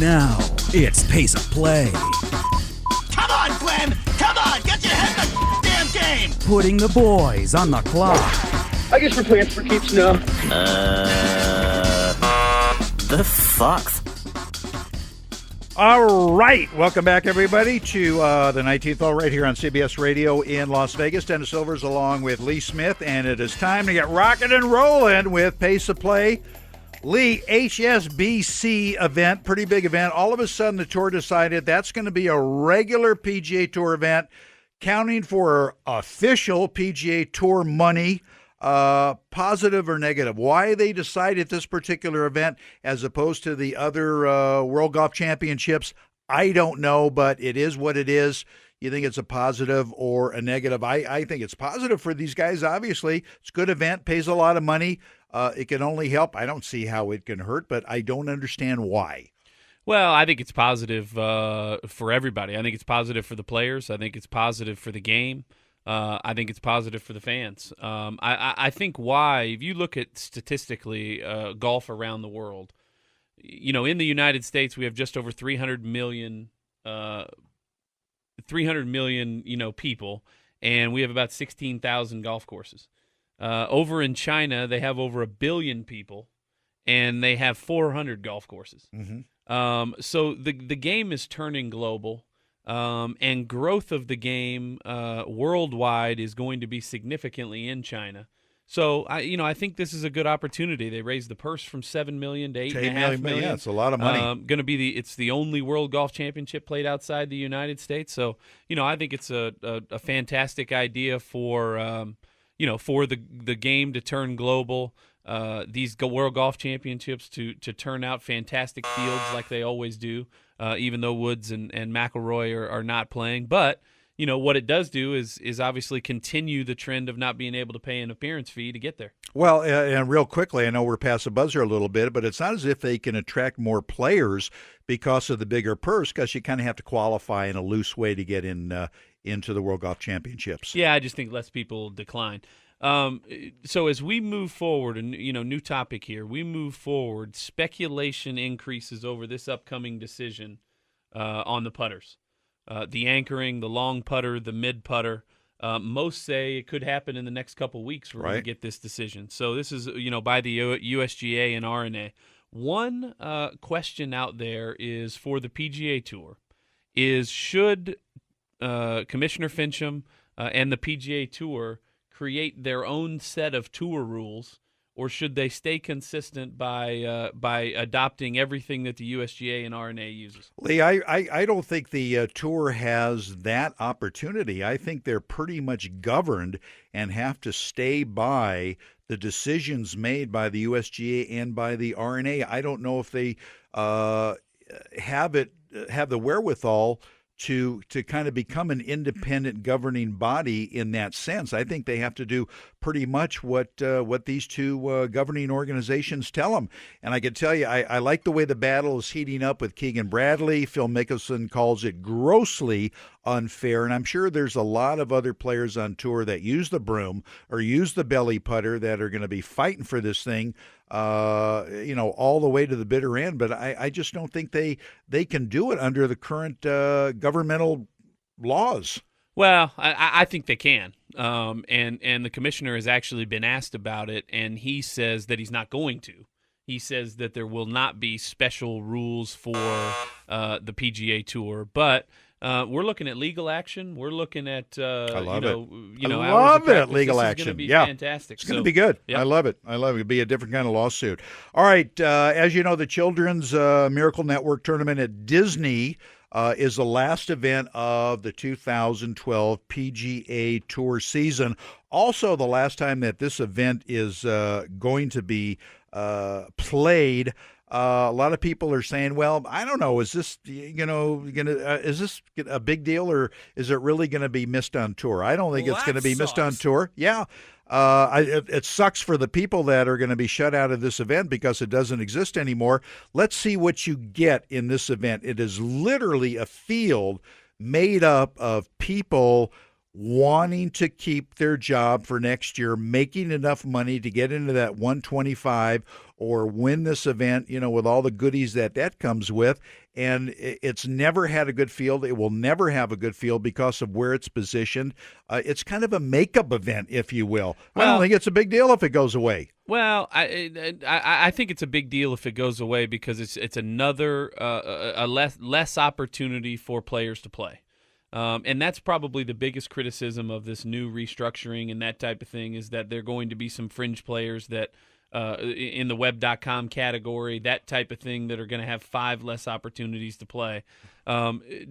Now, it's Pace of Play. Come on, Glenn! Come on! Get your head in the damn game! Putting the boys on the clock. I guess we're playing for keeps now. The fuck? All right. Welcome back, everybody, to the 19th hole right here on CBS Radio in Las Vegas. Dennis Silvers along with Lee Smith, and it is time to get rocking and rolling with Pace of Play. Lee, HSBC event, pretty big event. All of a sudden, the tour decided that's going to be a regular PGA Tour event, counting for official PGA Tour money. Positive or negative? Why they decided this particular event as opposed to the other World Golf Championships, I don't know, but it is what it is. You think it's a positive or a negative? I think it's positive for these guys, obviously. It's a good event, pays a lot of money. It can only help. I don't see how it can hurt, but I don't understand why. Well, I think it's positive for everybody. I think it's positive for the players. I think it's positive for the game. I think it's positive for the fans. I think why, if you look at statistically golf around the world, you know, in the United States we have just over 300 million, people, and we have about 16,000 golf courses. Over in China, they have over 1 billion people, and they have 400 golf courses. Mm-hmm. So the game is turning global. And growth of the game worldwide is going to be significantly in China. So I think this is a good opportunity. They raised the purse from $7 million to $8.5 million. Yeah, it's a lot of money. Going to be it's the only World Golf Championship played outside the United States. So I think it's a fantastic idea for for the game to turn global. These World Golf Championships to turn out fantastic fields like they always do. Even though Woods and McIlroy are not playing. But, what it does do is obviously continue the trend of not being able to pay an appearance fee to get there. Well, and real quickly, I know we're past the buzzer a little bit, but it's not as if they can attract more players because of the bigger purse, because you kind of have to qualify in a loose way to get into the World Golf Championships. Yeah, I just think less people decline. So as we move forward, and new topic here, we move forward, speculation increases over this upcoming decision on the putters. The anchoring, the long putter, the mid putter. Most say it could happen in the next couple weeks. We're going to get this decision. So this is, by the USGA and RNA. One question out there is for the PGA Tour is should Commissioner Fincham and the PGA Tour create their own set of tour rules, or should they stay consistent by adopting everything that the USGA and RNA uses? Lee, I don't think the tour has that opportunity. I think they're pretty much governed and have to stay by the decisions made by the USGA and by the RNA. I don't know if they have the wherewithal to kind of become an independent governing body in that sense. I think they have to do pretty much what these two governing organizations tell them. And I can tell you, I like the way the battle is heating up with Keegan Bradley. Phil Mickelson calls it grossly unfair, and I'm sure there's a lot of other players on tour that use the broom or use the belly putter that are going to be fighting for this thing all the way to the bitter end. But I just don't think they can do it under the current governmental laws. Well, I think they can. And the commissioner has actually been asked about it, and he says that he's not going to. He says that there will not be special rules for the PGA Tour, but we're looking at legal action. We're looking at I love it. I love it. Legal action. It's going to be fantastic. It's going to be good. Yep. I love it. It'll be a different kind of lawsuit. All right. As you know, the Children's Miracle Network tournament at Disney is the last event of the 2012 PGA Tour season. Also, the last time that this event is going to be played. A lot of people are saying, well, I don't know, is this, is this a big deal, or is it really going to be missed on tour? I don't think it's going to be missed on tour. Yeah. It sucks for the people that are going to be shut out of this event because it doesn't exist anymore. Let's see what you get in this event. It is literally a field made up of people wanting to keep their job for next year, making enough money to get into that 125 or win this event, with all the goodies that comes with. And it's never had a good field. It will never have a good field because of where it's positioned. It's kind of a makeup event, if you will. I don't think it's a big deal if it goes away. Well, I think it's a big deal if it goes away because it's another a less opportunity for players to play. And that's probably the biggest criticism of this new restructuring and that type of thing is that there are going to be some fringe players that in the web.com category, that type of thing, that are going to have 5 less opportunities to play.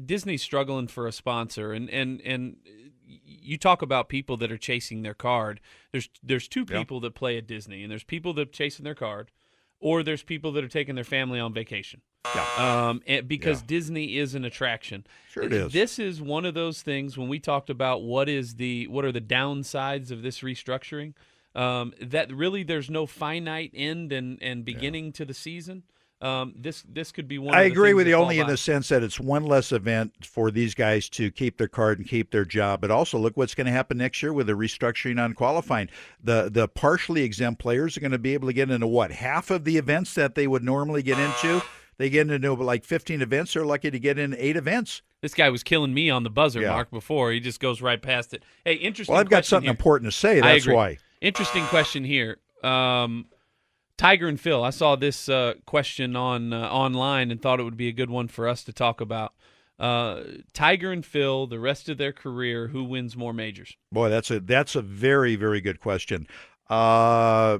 Disney's struggling for a sponsor, and you talk about people that are chasing their card. There's two people that play at Disney, and there's people that are chasing their card, or there's people that are taking their family on vacation. Because Disney is an attraction. Sure it is. This is one of those things when we talked about what are the downsides of this restructuring, that really there's no finite end and beginning to the season. This could be one. I of the agree things with that you fall only in by. the sense that it's one less event for these guys to keep their card and keep their job. But also look what's going to happen next year with the restructuring on qualifying. The partially exempt players are going to be able to get into half of the events that they would normally get into. They get into like 15 events. They're lucky to get in 8 events. This guy was killing me on the buzzer, Mark, before. He just goes right past it. Hey, interesting. Well, I've got question something here. important to say. I That's agree. why. Interesting question here. Tiger and Phil. I saw this question on online and thought it would be a good one for us to talk about. Tiger and Phil, the rest of their career, who wins more majors? Boy, that's a very, very good question. To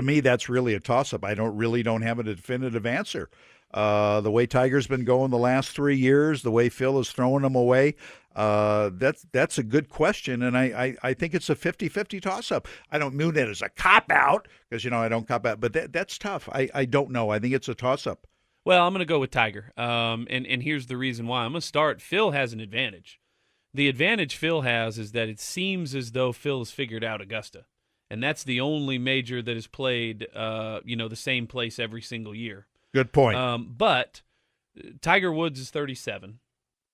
me, that's really a toss-up. I don't have a definitive answer. The way Tiger's been going the last 3 years, the way Phil is throwing them away, that's a good question, and I think it's a 50-50 toss-up. I don't mean that as a cop-out, because, I don't cop-out, but that's tough. I don't know. I think it's a toss-up. Well, I'm going to go with Tiger, and here's the reason why. I'm going to start. Phil has an advantage. The advantage Phil has is that it seems as though Phil has figured out Augusta, and that's the only major that is played, the same place every single year. Good point. But Tiger Woods is 37.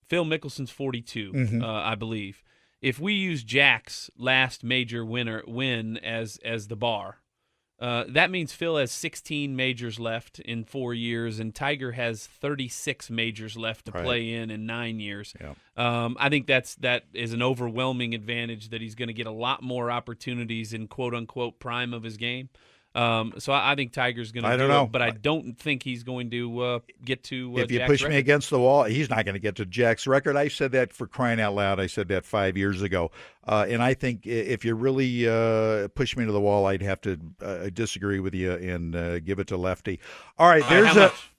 Phil Mickelson's 42, I believe. If we use Jack's last major win as the bar, that means Phil has 16 majors left in 4 years, and Tiger has 36 majors left to play in 9 years. Yeah. I think that is an overwhelming advantage that he's going to get a lot more opportunities in quote-unquote prime of his game. So I think Tiger's going to do it, but I don't think he's going to get to if you Jack's push record. me against the wall, he's not going to get to Jack's record. I said that for crying out loud. I said that 5 years ago. And I think if you really push me to the wall, I'd have to disagree with you and give it to Lefty. All right, there's how much?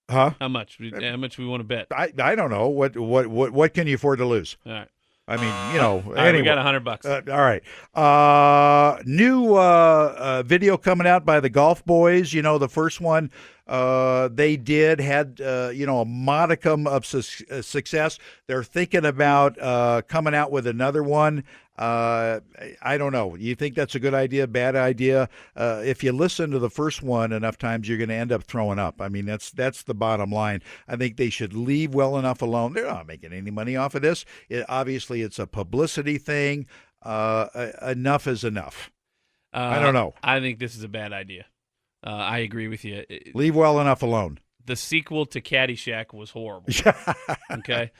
Huh? How much? How much we want to bet? I don't know. What can you afford to lose? All right. I mean, All right, anyway. we got $100. All right. New video coming out by the Golf Boys. The first one they had a modicum of success. They're thinking about coming out with another one. I don't know. You think that's a good idea, bad idea? If you listen to the first one enough times, you're going to end up throwing up. I mean, that's the bottom line. I think they should leave well enough alone. They're not making any money off of this. Obviously, it's a publicity thing. Enough is enough. I don't know. I think this is a bad idea. I agree with you. Leave well enough alone. The sequel to Caddyshack was horrible. Okay,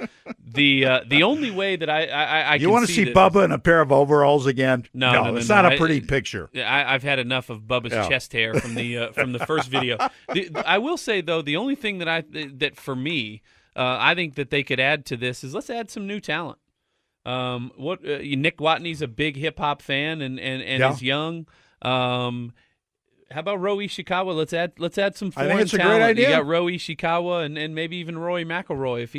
the only way that I you can want to see this Bubba in a pair of overalls again? No, it's not a pretty picture. I've had enough of Bubba's chest hair from the first video. I will say though, the only thing that for me, I think that they could add to this is let's add some new talent. Nick Watney's a big hip hop fan and is young. How about Ro Ishikawa? Let's add some foreign I think it's talent. a great idea. You got Ro Ishikawa and maybe even Rory McIlroy if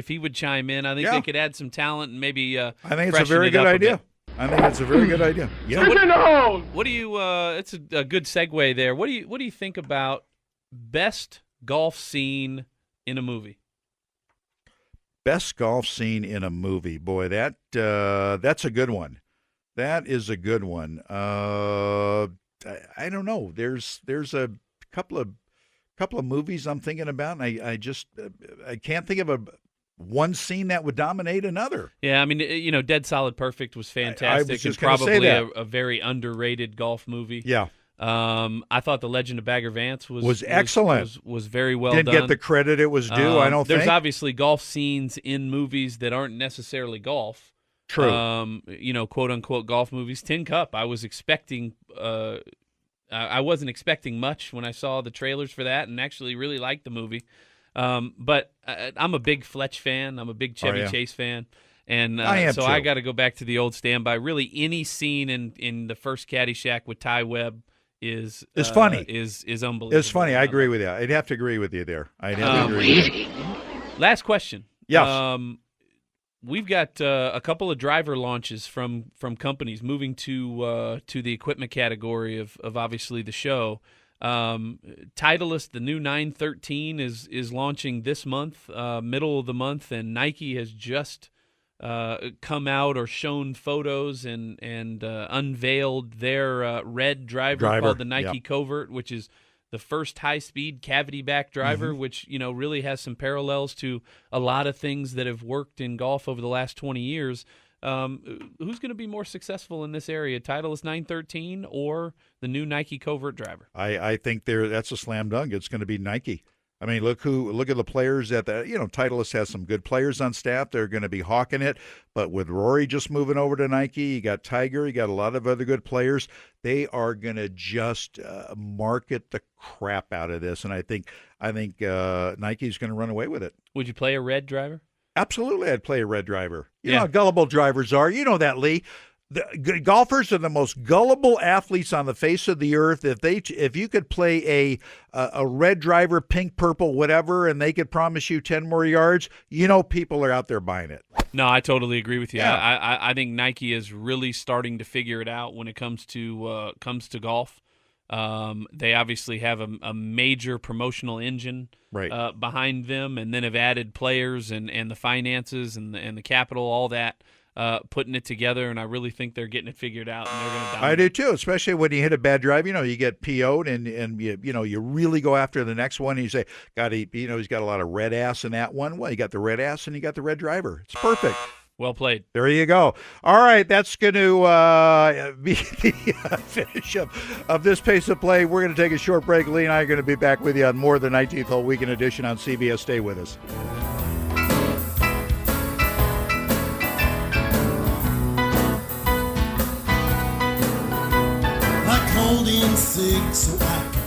he would chime in. I think they could add some talent and maybe. I think it's a very good idea. I think it's a very good idea. Yeah. So what do you? It's a good segue there. What do you think about best golf scene in a movie? Best golf scene in a movie. Boy, that's a good one. That is a good one. I don't know. There's a couple of movies I'm thinking about, and I can't think of one scene that would dominate another. Yeah, I mean, Dead Solid Perfect was fantastic. I was just and gonna say probably that. a very underrated golf movie. Yeah. I thought The Legend of Bagger Vance was excellent. Was very well Didn't done. get the credit it was due, I don't think. There's obviously golf scenes in movies that aren't necessarily golf. True. Quote unquote golf movies. Tin Cup. I was expecting. I wasn't expecting much when I saw the trailers for that, and actually really liked the movie. But I'm a big Fletch fan. I'm a big Chevy Chase fan. And I am so too. I got to go back to the old standby. Really, any scene in the first Caddyshack with Ty Webb is funny. Is unbelievable. It's funny. I agree with you. I'd have to agree with you there. I'd have to agree with you. Last question. Yes. We've got a couple of driver launches from companies moving to the equipment category of obviously the show. Titleist, the new 913, is launching this month, middle of the month, and Nike has just come out or shown photos and unveiled their red driver called the Nike Covert, which is the first high-speed cavity-back driver, which really has some parallels to a lot of things that have worked in golf over the last 20 years. Who's going to be more successful in this area, Titleist 913 or the new Nike Covert driver? I think that's a slam dunk. It's going to be Nike. I mean, look at the players at the Titleist has some good players on staff. They're going to be hawking it. But with Rory just moving over to Nike, you got Tiger, you got a lot of other good players. They are going to just market the crap out of this, and I think Nike's going to run away with it. Would you play a red driver? Absolutely, I'd play a red driver. You know how gullible drivers are. You know that, Lee. The golfers are the most gullible athletes on the face of the earth. If you could play a red driver, pink, purple, whatever, and they could promise you 10 more yards, people are out there buying it. No, I totally agree with you. Yeah. I think Nike is really starting to figure it out when it comes to golf. They obviously have a major promotional engine behind them, and then have added players and the finances and the capital, all that. Putting it together, and I really think they're getting it figured out, and they're going to dominate. I do too, especially when you hit a bad drive. You get PO'd, and you really go after the next one. And you say, he's got a lot of red ass in that one. Well, you got the red ass, and you got the red driver. It's perfect. Well played. There you go. All right, that's going to be the finish of this pace of play. We're going to take a short break. Lee and I are going to be back with you on more of the 19th Hole Weekend Edition on CBS. Stay with us. Holding sick so I